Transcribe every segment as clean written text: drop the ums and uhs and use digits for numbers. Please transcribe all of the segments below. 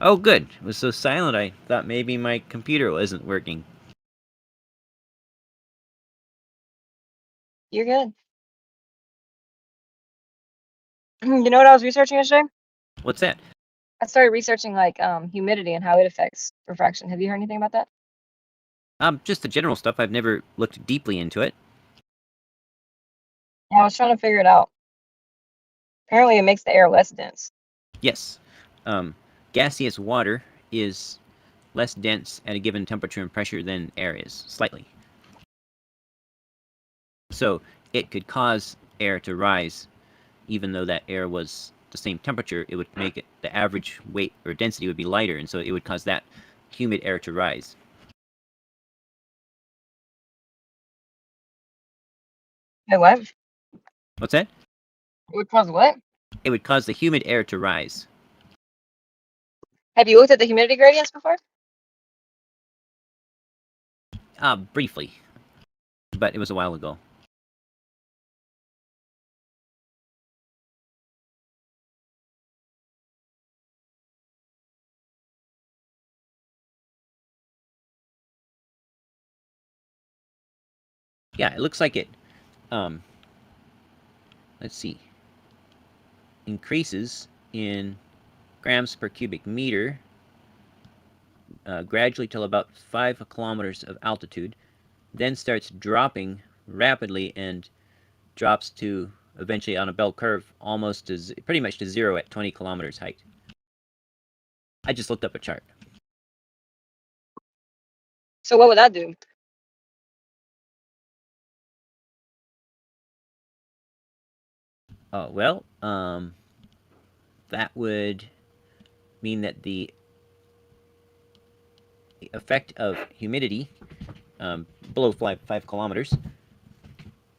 Oh, good. It was so silent I thought maybe my computer wasn't working. You're good. You know what I was researching yesterday? What's that? I started researching like humidity and how it affects refraction. Have you heard anything about that? Just the general stuff. I've never looked deeply into it. Yeah, I was trying to figure it out. Apparently, it makes the air less dense. Yes. Um, gaseous water is less dense at a given temperature and pressure than air is, slightly. So it could cause air to rise, even though that air was the same temperature. It would make it the average weight or density would be lighter, and so it would cause that humid air to rise. Wait, what? What's that? It would cause what? It would cause the humid air to rise. Have you looked at the humidity gradients before? Briefly, but it was a while ago. Yeah, it looks like it. Um, let's see. Increases in grams per cubic meter gradually till about 5 kilometers of altitude, then starts dropping rapidly and drops to eventually on a bell curve almost to pretty much to zero at 20 kilometers height. I just looked up a chart. So what would that do? Oh well, that would mean that the effect of humidity below 5 kilometers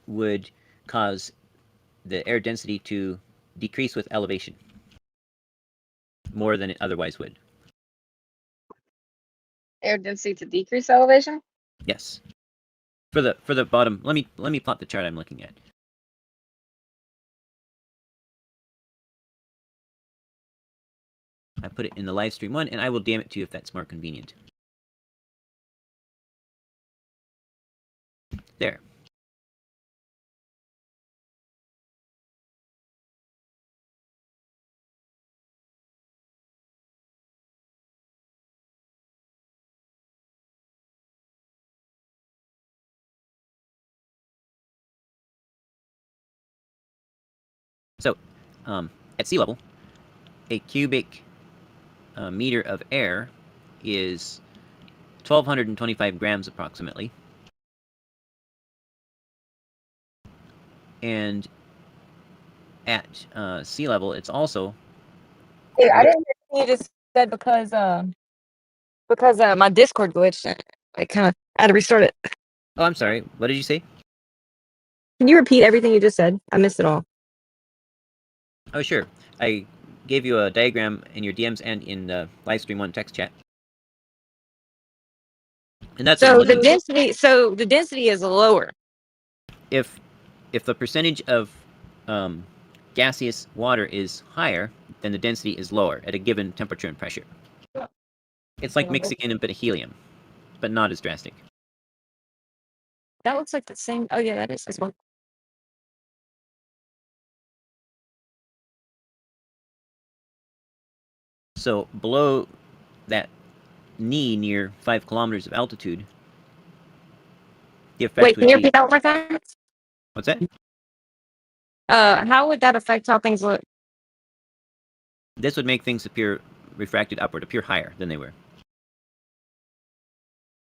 would cause the air density to decrease with elevation more than it otherwise would. Air density to decrease elevation? Yes. For the bottom, let me plot the chart I'm looking at. I put it in the live stream one, and I will damn it to you if that's more convenient. There. So, at sea level, a cubic meter of air is 1,225 grams approximately, and at sea level, it's also Hey, a I little. didn't hear what you just said because my Discord glitched. I kind of had to restart it. Oh, I'm sorry. What did you say? Can you repeat everything you just said? I missed it all. Oh, sure. I gave you a diagram in your DMs and in the live stream one text chat, and that's what I'm So the looking at. density is lower. If if the percentage of um, gaseous water is higher, then the density is lower at a given temperature and pressure. It's like mixing in a bit of helium, but not as drastic. That looks like the same. Oh yeah, that is this one. So below that knee near 5 kilometers of altitude, the effect Wait, can would you be. repeat that one more time? What's that? How would that affect how things look? This would make things appear refracted upward, appear higher than they were.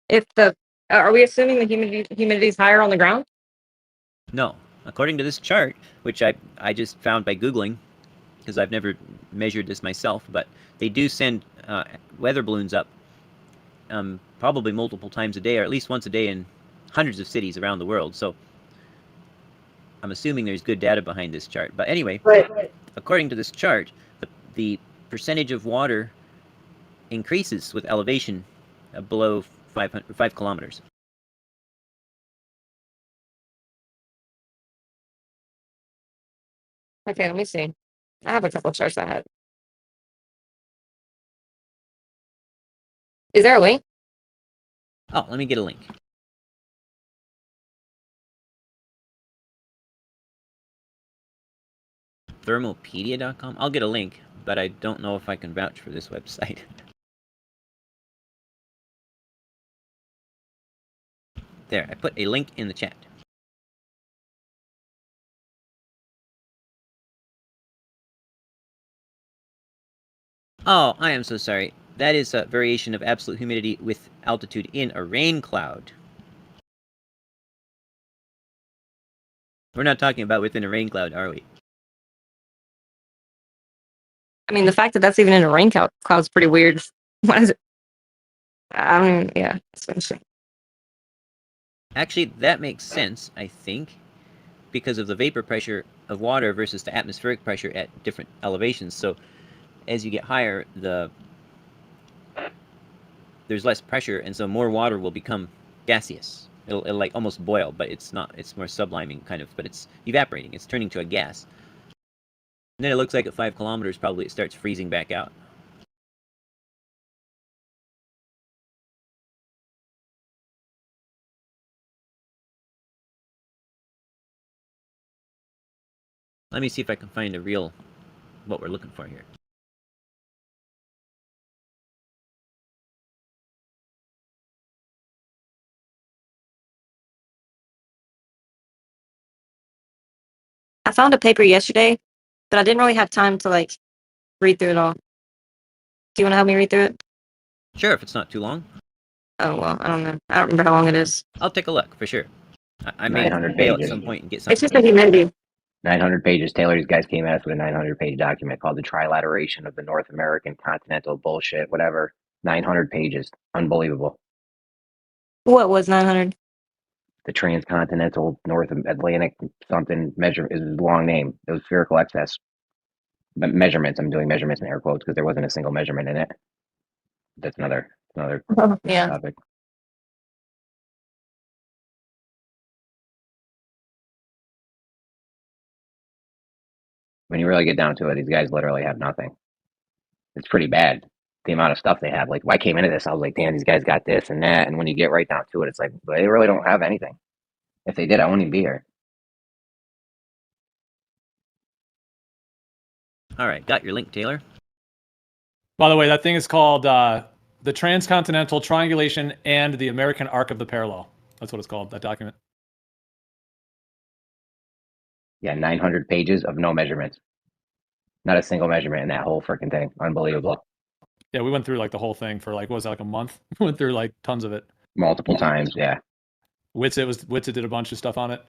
If the Are we assuming the humidity is higher on the ground? No. According to this chart, which I just found by Googling, because I've never measured this myself, but they do send weather balloons up probably multiple times a day, or at least once a day in hundreds of cities around the world. So I'm assuming there's good data behind this chart. But anyway, Right. according to this chart, the percentage of water increases with elevation below 5 kilometers. Okay, let me see. I have a couple charts I had. Is there a link? Oh, let me get a link. Thermopedia.com. I'll get a link, but I don't know if I can vouch for this website. There, I put a link in the chat. Oh, I am so sorry. That is a variation of absolute humidity with altitude in a rain cloud. We're not talking about within a rain cloud, are we? I mean, the fact that that's even in a rain cloud is pretty weird. Why is it? I don't even, yeah, it's interesting. Actually, that makes sense, I think, because of the vapor pressure of water versus the atmospheric pressure at different elevations. So as you get higher, there's less pressure, and so more water will become gaseous. It'll like almost boil, but it's not. It's more subliming kind of, but it's evaporating. It's turning to a gas. And then it looks like at 5 kilometers, probably it starts freezing back out. Let me see if I can find a real, what we're looking for here. I found a paper yesterday, but I didn't really have time to like read through it all. Do you want to help me read through it? Sure, if it's not too long. Oh, well, I don't know. I don't remember how long it is. I'll take a look, for sure. I may 900 fail at pages. some point and get It's something. just a humidity. 900 pages. Taylor, these guys came at us with a 900-page document called the Trilateration of the North American Continental Bullshit, whatever. 900 pages. Unbelievable. What was 900? The Transcontinental North Atlantic something measure is a long name. It was spherical excess. But measurements. I'm doing measurements in air quotes because there wasn't a single measurement in it. That's another Yeah. topic. When you really get down to it, these guys literally have nothing. It's pretty bad. The amount of stuff they have. Like, I came into this, I was like, damn, these guys got this and that. And when you get right down to it, it's like, they really don't have anything. If they did, I wouldn't even be here. All right, got your link, Taylor. By the way, that thing is called the Transcontinental Triangulation and the American Arc of the Parallel. That's what it's called, that document. Yeah, 900 pages of no measurements. Not a single measurement in that whole freaking thing. Unbelievable. Yeah, we went through like the whole thing for like, what was that, like a month? We went through like tons of it. Multiple times, yeah. Witsit did a bunch of stuff on it.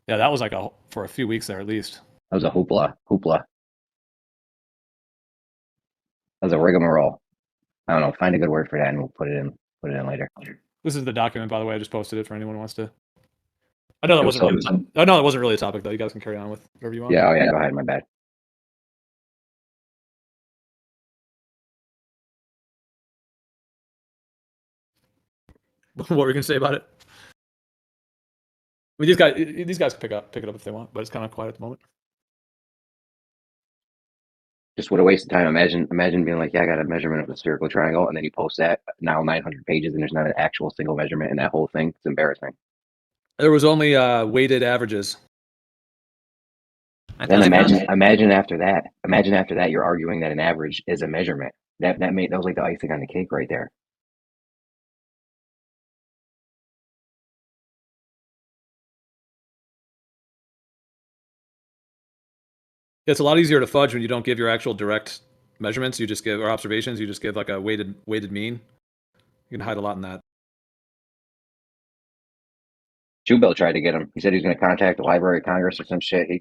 Yeah, that was like for a few weeks there at least. That was a hoopla. That was a rigmarole. I don't know. Find a good word for that and we'll put it in later. This is the document, by the way. I just posted it for anyone who wants to. I know that It was wasn't so- really. I know it wasn't really a topic though. You guys can carry on with whatever you want. Yeah, oh yeah, go ahead, my bad. What were you gonna say about it? I mean, these guys can pick it up if they want, but it's kind of quiet at the moment. Just what a waste of time. Imagine being like, yeah, I got a measurement of a spherical triangle, and then you post that now 900 pages, and there's not an actual single measurement in that whole thing. It's embarrassing. There was only weighted averages. I Then thought I found imagine after that, you're arguing that an average is a measurement. That was like the icing on the cake right there. It's a lot easier to fudge when you don't give your actual direct measurements. You just give or observations. You just give like a weighted mean. You can hide a lot in that. Jubel tried to get him. He said he was going to contact the Library of Congress or some shit. He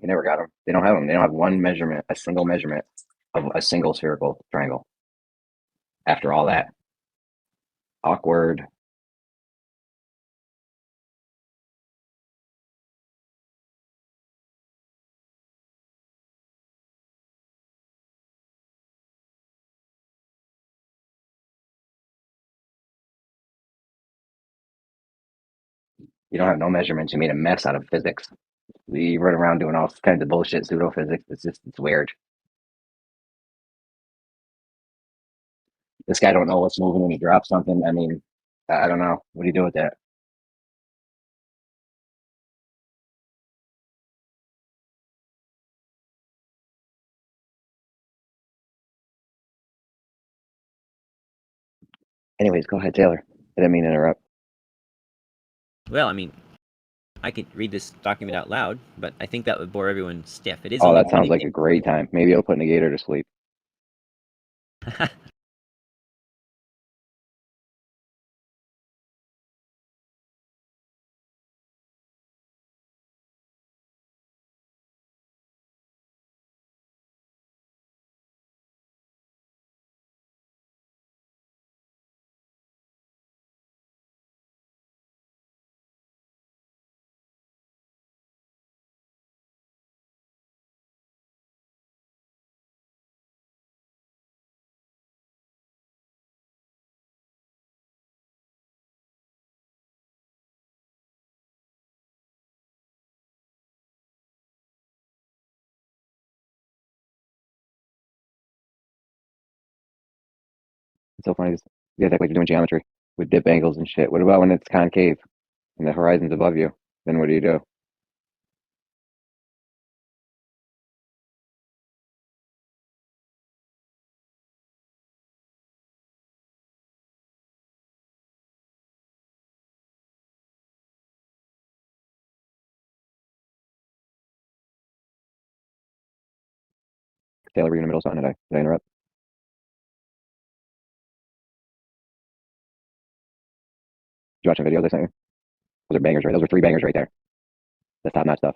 never got him. They don't have him. They don't have one measurement, a single measurement of a single spherical triangle. After all that, awkward. You don't have no measurements. You made a mess out of physics. You run around doing all kinds of bullshit pseudophysics. It's weird. This guy don't know what's moving when he drops something. I mean, I don't know. What do you do with that? Anyways, go ahead, Taylor. I didn't mean to interrupt. Well, I mean, I could read this document out loud, but I think that would bore everyone stiff. It is Oh, only that sounds 20 like a great time. Maybe it'll put Negator to sleep. It's so funny. You guys act like you're doing geometry with dip angles and shit. What about when it's concave and the horizon's above you? Then what do you do? Taylor, were you in the middle of something? Did I interrupt? Did you watch the videos I sent you? Those are bangers, right? Those are 3 bangers right there. That's top notch stuff.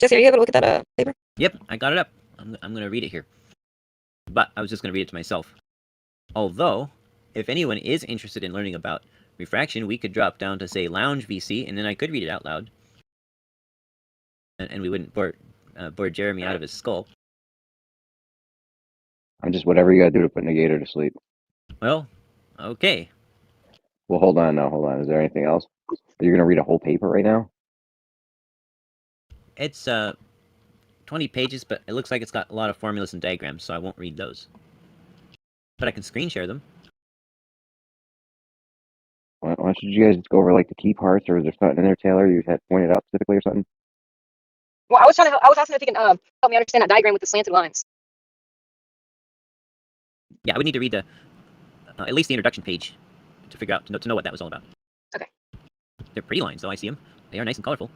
Jesse, are you able to look at that paper? Yep, I got it up. I'm going to read it here. But I was just going to read it to myself. Although, if anyone is interested in learning about refraction, we could drop down to, say, lounge VC, and then I could read it out loud. And we wouldn't bore Jeremy out of his skull. I'm just whatever you gotta do to put Negator to sleep. Well, okay. Well, hold on now. Hold on. Is there anything else? You're gonna read a whole paper right now? It's 20 pages, but it looks like it's got a lot of formulas and diagrams, so I won't read those. But I can screen share them. Why don't you guys just go over like the key parts, or is there something in there, Taylor, you had pointed out specifically or something? Well, I was asking if you can help me understand that diagram with the slanted lines. Yeah, I would need to read the at least the introduction page to figure out to know what that was all about. Okay. They're pretty lines, though. I see them. They are nice and colorful.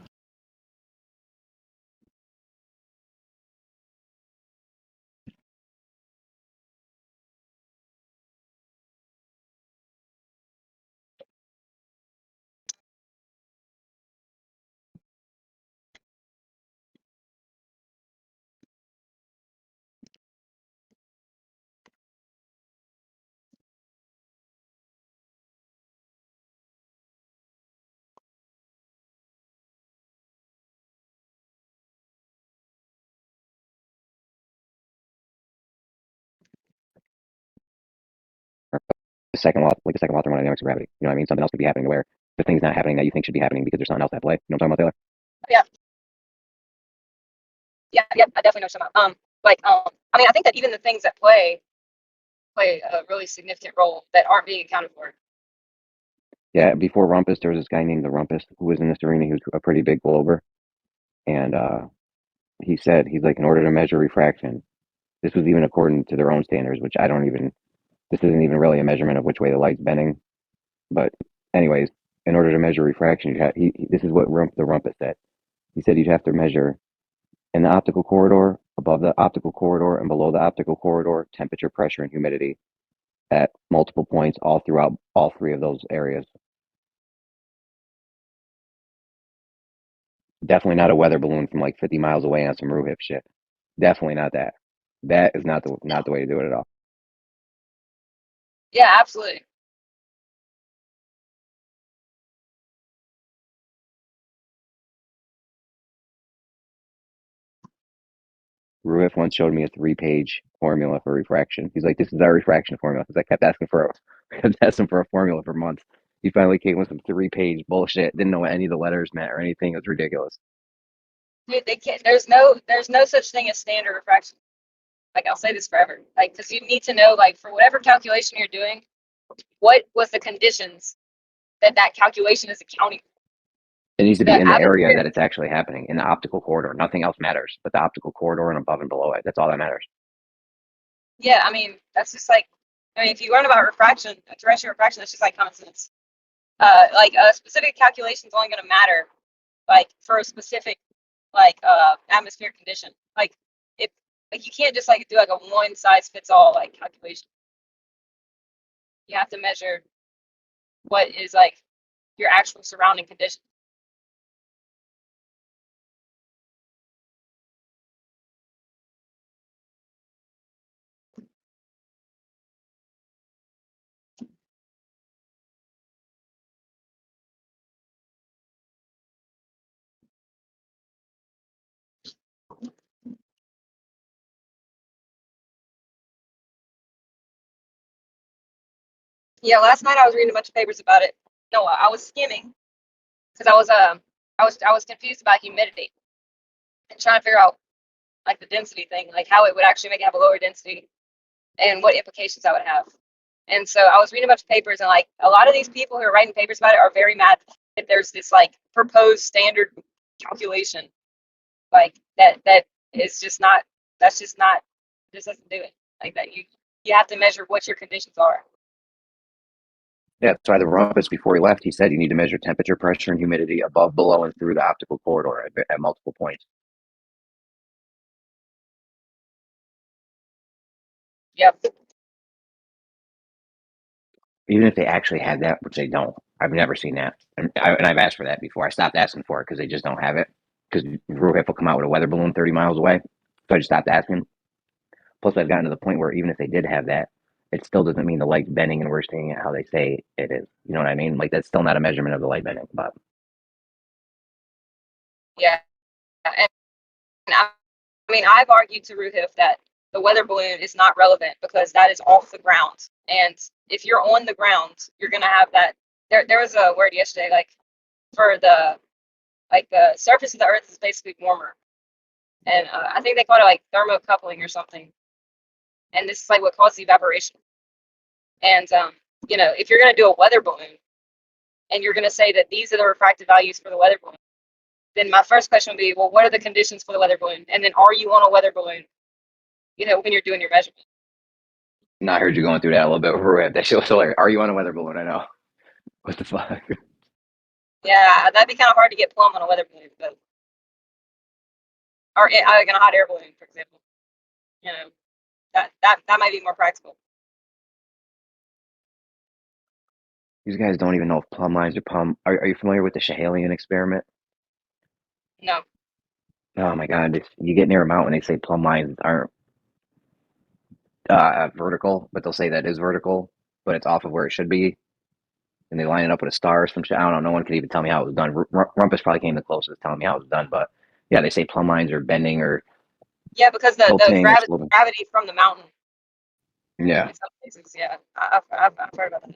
The second law, like the second law of thermodynamics of gravity. You know what I mean? Something else could be happening where the thing's not happening that you think should be happening because there's something else at play. You know what I'm talking about, Taylor? Yeah, I definitely know some. I mean, I think that even the things that play a really significant role that aren't being accounted for. Yeah, before Rumpus, there was this guy named the Rumpus who was in this arena. He was a pretty big glober. And he said, he's like, in order to measure refraction, this was even according to their own standards, which this isn't even really a measurement of which way the light's bending. But anyways, in order to measure refraction, this is what the Rumpus said. He said you'd have to measure in the optical corridor, above the optical corridor, and below the optical corridor, temperature, pressure, and humidity at multiple points all throughout all 3 of those areas. Definitely not a weather balloon from like 50 miles away on some Ruhip shit. Definitely not that. That is not the way to do it at all. Yeah, absolutely. Ruhip once showed me a 3-page formula for refraction. He's like, "This is our refraction formula." Because I kept asking for a formula for months. He finally came with some 3-page bullshit. Didn't know what any of the letters meant or anything. It was ridiculous. Dude, they can't. There's no such thing as standard refraction. Like I'll say this forever. Like because you need to know like for whatever calculation you're doing, what was the conditions that calculation is accounting for. It needs to be The in the area atmosphere. that it's actually happening, in the optical corridor. Nothing else matters but the optical corridor and above and below it. That's all that matters. Yeah, I mean that's just like if you learn about refraction, terrestrial refraction, that's just like common sense. Like a specific calculation is only going to matter like for a specific like atmospheric condition. Like if like you can't just like do like a one size fits all like calculation. You have to measure what is like your actual surrounding condition. Yeah, last night I was reading a bunch of papers about it. No, I was skimming because I was confused about humidity and trying to figure out like the density thing, like how it would actually make it have a lower density and what implications that would have. And so I was reading a bunch of papers, and like a lot of these people who are writing papers about it are very mad that there's this like proposed standard calculation, like that is just not. That's just not. This doesn't do it like that. You have to measure what your conditions are. Yeah, that's why the rumpus before he left, he said you need to measure temperature, pressure, and humidity above, below, and through the optical corridor at multiple points. Yep. Even if they actually had that, which they don't. I've never seen that. And I've asked for that before. I stopped asking for it because they just don't have it. Because RUHIF will come out with a weather balloon 30 miles away. So I just stopped asking. Plus, I've gotten to the point where even if they did have that, it still doesn't mean the light's bending and we're seeing it how they say it is. You know what I mean? Like, that's still not a measurement of the light bending. But Yeah. And I mean, I've argued to RUHIF that the weather balloon is not relevant because that is off the ground. And if you're on the ground, you're going to have that. There was a word yesterday, like for the surface of the earth is basically warmer. And I think they call it like thermocoupling or something. And this is like what causes evaporation. And, if you're going to do a weather balloon and you're going to say that these are the refractive values for the weather balloon, then my first question would be, well, what are the conditions for the weather balloon? And then are you on a weather balloon, when you're doing your measurement? no, I heard you going through that a little bit. RUHIF, that shit was hilarious. Are you on a weather balloon? I know. What the fuck? Yeah, that'd be kind of hard to get plumb on a weather balloon, but or like in a hot air balloon, for example. That might be more practical. These guys don't even know if plumb lines are plumb. Are you familiar with the Schehalian experiment? No. Oh my God! You get near a mountain, they say plumb lines aren't vertical, but they'll say that is vertical, but it's off of where it should be, and they line it up with a star or some shit. I don't know. No one could even tell me how it was done. Rumpus probably came the closest telling me how it was done, but yeah, they say plumb lines are bending or Yeah, because the tilting or swerving. gravity from the mountain. Yeah. In some cases, yeah, I've heard about that.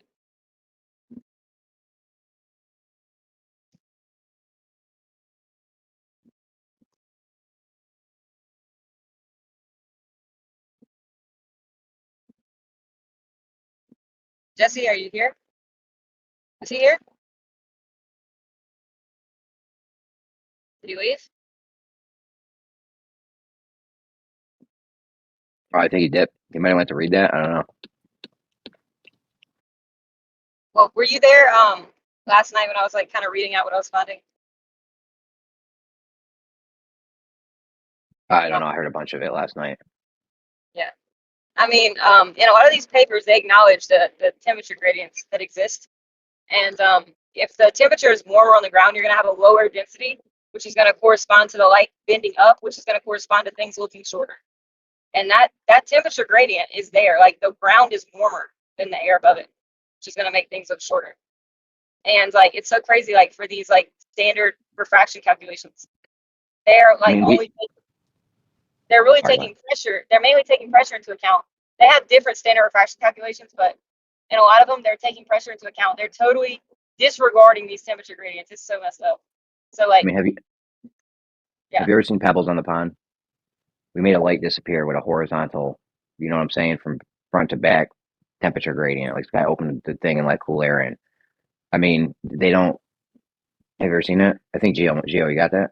Jesse, are you here? Is he here? Did he leave? Oh, I think he dipped. He might have went to read that. I don't know. Well, were you there last night when I was like kind of reading out what I was finding? I don't know. I heard a bunch of it last night. Yeah. I mean, in a lot of these papers, they acknowledge the temperature gradients that exist. And if the temperature is warmer on the ground, you're going to have a lower density, which is going to correspond to the light bending up, which is going to correspond to things looking shorter. And that temperature gradient is there. Like the ground is warmer than the air above it, which is going to make things look shorter. And like it's so crazy, like for these like standard refraction calculations, they're like they're really taking pressure. They're mainly taking pressure into account. They have different standard refraction calculations, but in a lot of them, they're taking pressure into account. They're totally disregarding these temperature gradients. It's so messed up. So I like, mean, Yeah. have you ever seen pebbles on the pond? We made a light disappear with a horizontal, you know what I'm saying, from front to back temperature gradient. Like, this guy opened the thing and let cool air in. I mean, they don't. Have you ever seen that? I think Geo, you got that?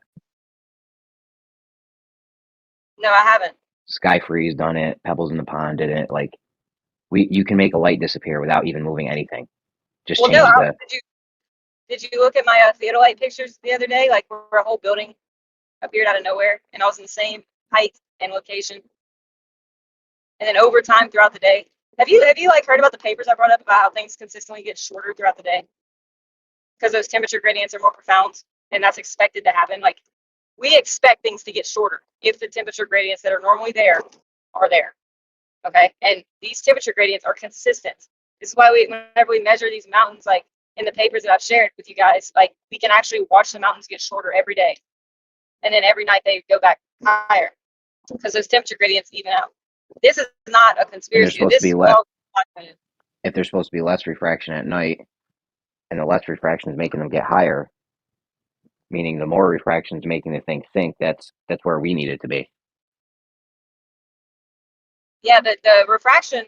no, I haven't. Sky Freeze done it. Pebbles in the Pond did it. Like, you can make a light disappear without even moving anything. Just Well, no, change the. did you look at my Theodolite pictures the other day? Like where a whole building appeared out of nowhere, and I was in the same height and location, and then over time throughout the day. Have you like heard about the papers I brought up about how things consistently get shorter throughout the day because those temperature gradients are more profound, and that's expected to happen. Like we expect things to get shorter if the temperature gradients that are normally there are there. Okay, and these temperature gradients are consistent. This is why whenever we measure these mountains, like in the papers that I've shared with you guys, like we can actually watch the mountains get shorter every day, and then every night they go back higher because those temperature gradients even out. This is not a And there's conspiracy. supposed to This be is less. well documented. If there's supposed to be less refraction at night, and the less refraction is making them get higher, meaning the more refraction is making the thing sink. That's where we need it to be. Yeah, the refraction,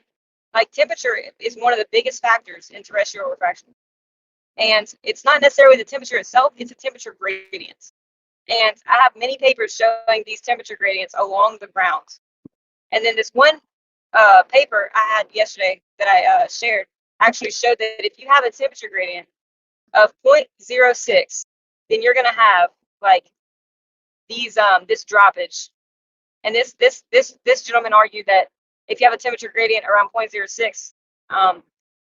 like temperature, is one of the biggest factors in terrestrial refraction. And it's not necessarily the temperature itself, it's a temperature gradient. And I have many papers showing these temperature gradients along the ground. And then this one paper I had yesterday that I shared actually showed that if you have a temperature gradient of 0.06, then you're going to have like these this droppage. And this gentleman argued that if you have a temperature gradient around 0.06,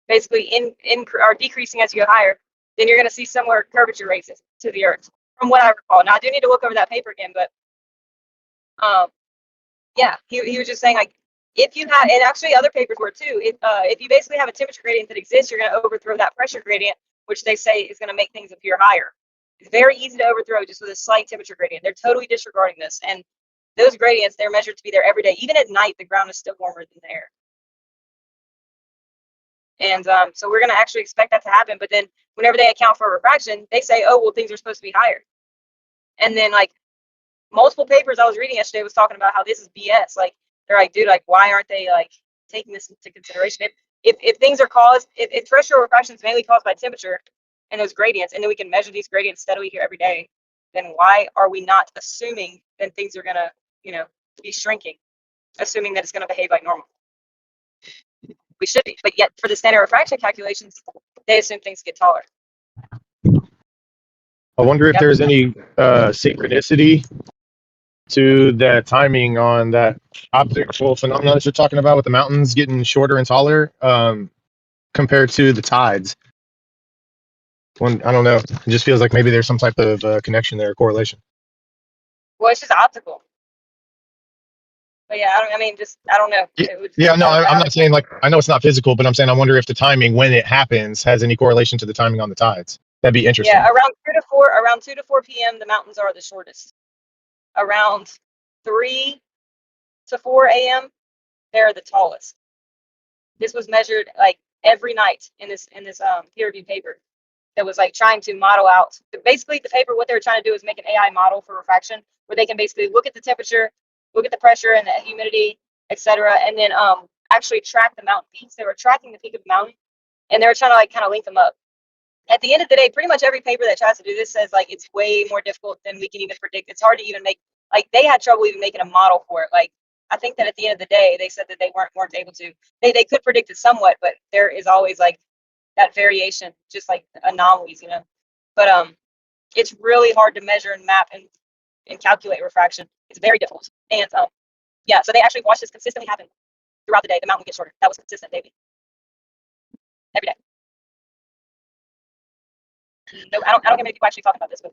basically in or decreasing as you go higher, then you're going to see similar curvature rates to the Earth, from what I recall. Now I do need to look over that paper again, but yeah, he was just saying like if you have, and actually other papers were too. If you basically have a temperature gradient that exists, you're going to overthrow that pressure gradient, which they say is going to make things appear higher. It's very easy to overthrow just with a slight temperature gradient. They're totally disregarding this, and those gradients, they're measured to be there every day. Even at night, the ground is still warmer than the air. And so we're going to actually expect that to happen. But then whenever they account for refraction, they say, oh, well, things are supposed to be higher. And then like multiple papers I was reading yesterday was talking about how this is BS. Like they're like, dude, like why aren't they like taking this into consideration? If things are caused, if terrestrial refraction is mainly caused by temperature and those gradients, and then we can measure these gradients steadily here every day, then why are we not assuming that things are going to, be shrinking, assuming that it's going to behave like normal? We should be, but yet for the standard refraction calculations, they assume things get taller. I wonder if Yep. there's any synchronicity to that timing on that optical phenomenon that you're talking about with the mountains getting shorter and taller compared to the tides. I don't know. It just feels like maybe there's some type of connection there, correlation. Well, it's just optical. But yeah, I don't know. Yeah, no, I'm not saying like, I know it's not physical, but I'm saying I wonder if the timing when it happens has any correlation to the timing on the tides. That'd be interesting. Yeah, around 2 to 4 p.m. the mountains are the shortest. Around 3 to 4 a.m. they're the tallest. This was measured like every night in this peer review paper that was like trying to model out. Basically, the paper, what they were trying to do is make an AI model for refraction where they can basically look at the temperature, look at the pressure and the humidity, etc., and then actually track the mountain peaks. They were tracking the peak of the mountain, and they were trying to like kind of link them up. At the end of the day, pretty much every paper that tries to do this says like it's way more difficult than we can even predict. It's hard to even make, like they had trouble even making a model for it. Like I think that at the end of the day, they said that they weren't able to. They could predict it somewhat, but there is always like that variation, just like anomalies, But it's really hard to measure and map and calculate refraction. It's very difficult. And yeah, so they actually watched this consistently happen throughout the day. The mountain would get shorter. That was consistent daily, every day. No, I don't hear many people actually talking about this, but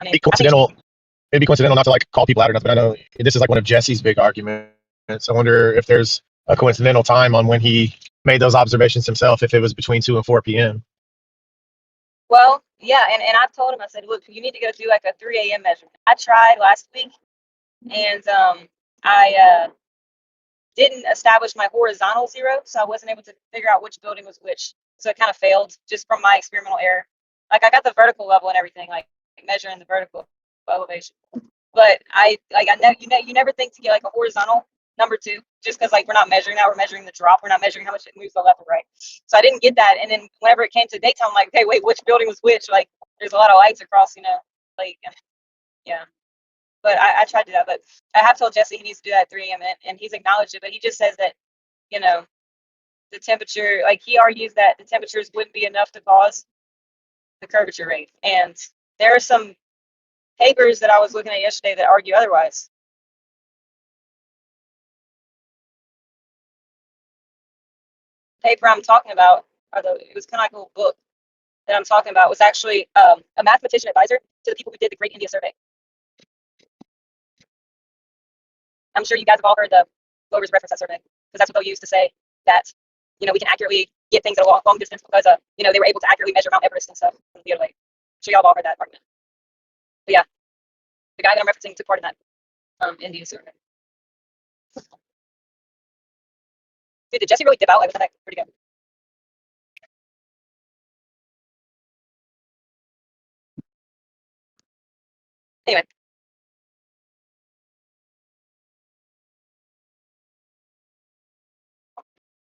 I mean, it'd be coincidental not to like call people out or nothing, but I know this is like one of Jesse's big arguments. I wonder if there's a coincidental time on when he made those observations himself, if it was between 2 and 4 p.m. Well, yeah, and I told him, I said, look, you need to go do like a 3 a.m. measurement. I tried last week, and I didn't establish my horizontal zero, so I wasn't able to figure out which building was which. So it kind of failed just from my experimental error. Like I got the vertical level and everything, like measuring the vertical elevation. But I know you never think to get like a horizontal number two, just because like we're not measuring that, we're measuring the drop, we're not measuring how much it moves to the left or right. So I didn't get that, and then whenever it came to daytime, I'm like, okay, wait, which building was which? Like there's a lot of lights across, like yeah. But I tried to do that, but I have told Jesse he needs to do that at 3 a.m. and he's acknowledged it, but he just says that the temperature, like he argues that the temperatures wouldn't be enough to cause the curvature rate, and there are some papers that I was looking at yesterday that argue otherwise. Paper I'm talking about, it was kind of like a little book that I'm talking about, was actually a mathematician advisor to the people who did the Great India Survey. I'm sure you guys have all heard the Glover's reference that survey, because that's what they'll use to say that we can accurately get things at a long distance because they were able to accurately measure Mount Everest and stuff from the Theodolite. I'm sure y'all have all heard that argument. But yeah, the guy that I'm referencing took part in that India survey. Dude, did Jesse really dip out? Like, was that pretty good? Anyway.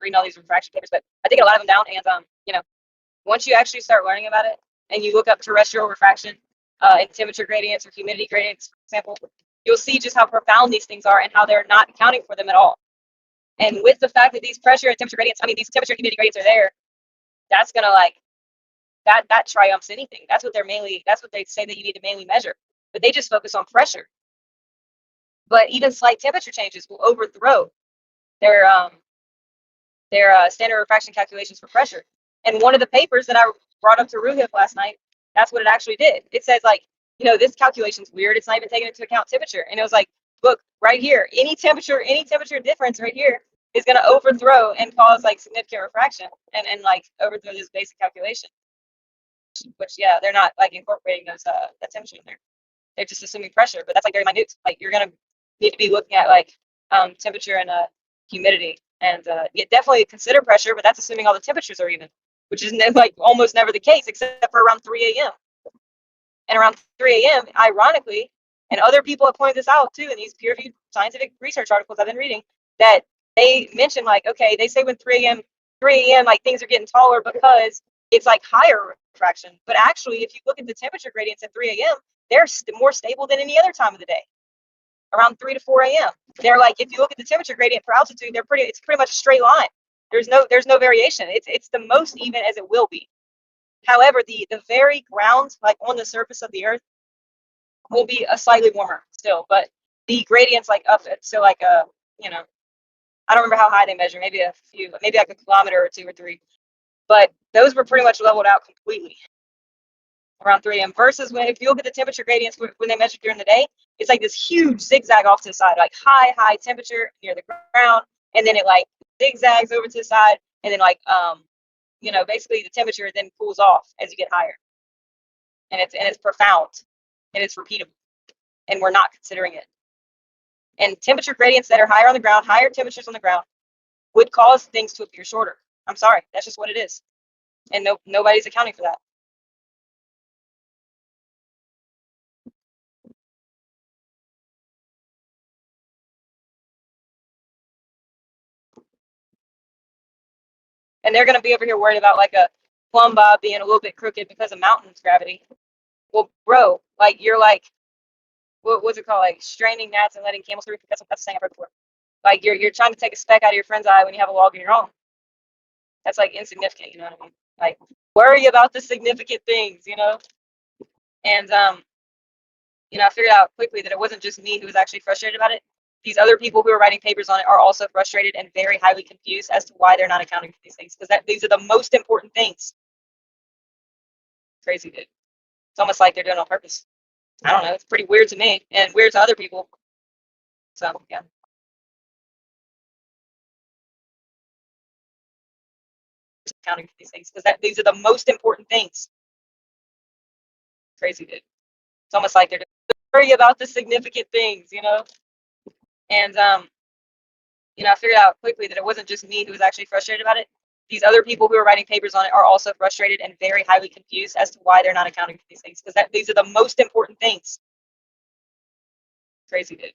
Reading all these refraction papers, but I did get a lot of them down, and once you actually start learning about it and you look up terrestrial refraction and temperature gradients or humidity gradients, for example, you'll see just how profound these things are and how they're not accounting for them at all. And with the fact that these pressure and temperature gradients, these temperature and humidity gradients are there, that's gonna that triumphs anything. That's what they say that you need to mainly measure. But they just focus on pressure. But even slight temperature changes will overthrow their standard refraction calculations for pressure. And one of the papers that I brought up to Ruhif last night, that's what it actually did. It says like, this calculation's weird. It's not even taking into account temperature. And it was like, look, right here, any temperature difference right here is going to overthrow and cause like significant refraction and like overthrow this basic calculation. Which, yeah, they're not like incorporating those that temperature in there. They're just assuming pressure, but that's like very minute. Like you're going to need to be looking at like temperature and humidity. And definitely consider pressure, but that's assuming all the temperatures are even, which is like almost never the case, except for around 3 a.m. And around 3 a.m., ironically, and other people have pointed this out too in these peer-reviewed scientific research articles I've been reading, that they mention like, okay, they say when 3 a.m. like things are getting taller because it's like higher refraction. But actually, if you look at the temperature gradients at 3 a.m., they're more stable than any other time of the day. Around 3 to 4 a.m. They're like, if you look at the temperature gradient for altitude, it's pretty much a straight line. There's no variation. It's the most even as it will be. However, the very ground, like on the surface of the earth, will be a slightly warmer still, but the gradients like up at, so like I don't remember how high they measure, maybe like a kilometer or 2 or 3. But those were pretty much leveled out completely around 3 a.m. versus if you look at the temperature gradients when they measure during the day, it's like this huge zigzag off to the side, like high temperature near the ground, and then it like zigzags over to the side, and then like basically the temperature then cools off as you get higher, and it's profound and it's repeatable, and we're not considering it. And temperature gradients that are higher on the ground, higher temperatures on the ground, would cause things to appear shorter. I'm sorry, that's just what it is, and nobody's accounting for that. And they're going to be over here worried about like a plumb bob being a little bit crooked because of mountains gravity. Well, bro, like you're like, what's it called? Like straining gnats and letting camels through. That's the saying I've heard before. Like you're trying to take a speck out of your friend's eye when you have a log in your own. That's like insignificant, you know what I mean? Like worry about the significant things, And I figured out quickly that it wasn't just me who was actually frustrated about it. These other people who are writing papers on it are also frustrated and very highly confused as to why they're not accounting for these things, because these are the most important things. Crazy, dude. It's almost like they're doing it on purpose. I don't know. It's pretty weird to me and weird to other people. So, yeah. Accounting for these things, because these are the most important things. Crazy, dude. It's almost like they're worry about the significant things, And I figured out quickly that it wasn't just me who was actually frustrated about it. these other people who are writing papers on it are also frustrated and very highly confused as to why they're not accounting for these things, because these are the most important things. Crazy, dude.